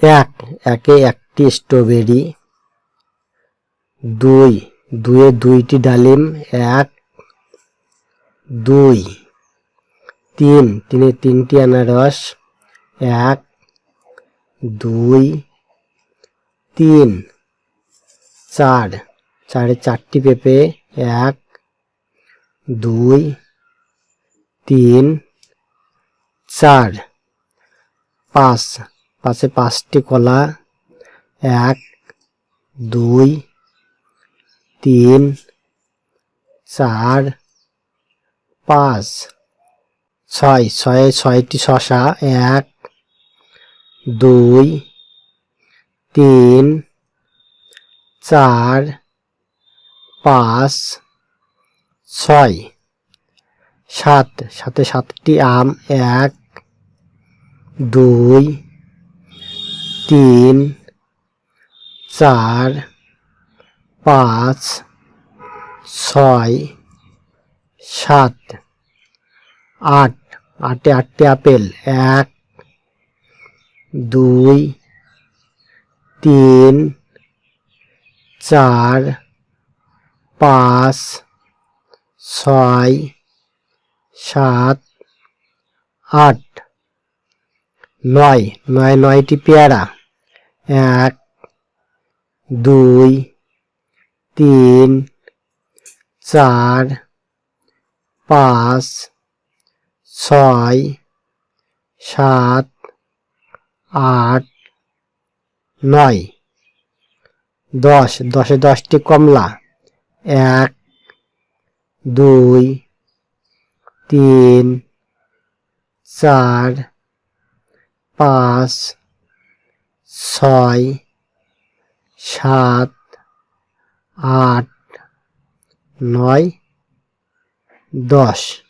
একে একটি স্ট্রবেরি, 2 দুয়ে 2টি ডালিম, 1 2 3 তিনে 3টি আনারস, 1 2 3 4 চারে 4টি পেঁপে, 1 2 3 4 5 পাশে 5টি কলা, 1 2 3 4 5 6 ছয়ে 6টি শসা, 1 2 3 4 5 6 7 সাথে 7টি আম, 1 2 3 4 5 6 7 8 আটে 8টি আপেল, 1 2 3 4 5 6 7 8 9 9টি পেয়ারা, 1 2 3 4 5 6 7 8 9 10 10-এ 10টি কমলা, 1 2 3 4 5 6 7 8 9 10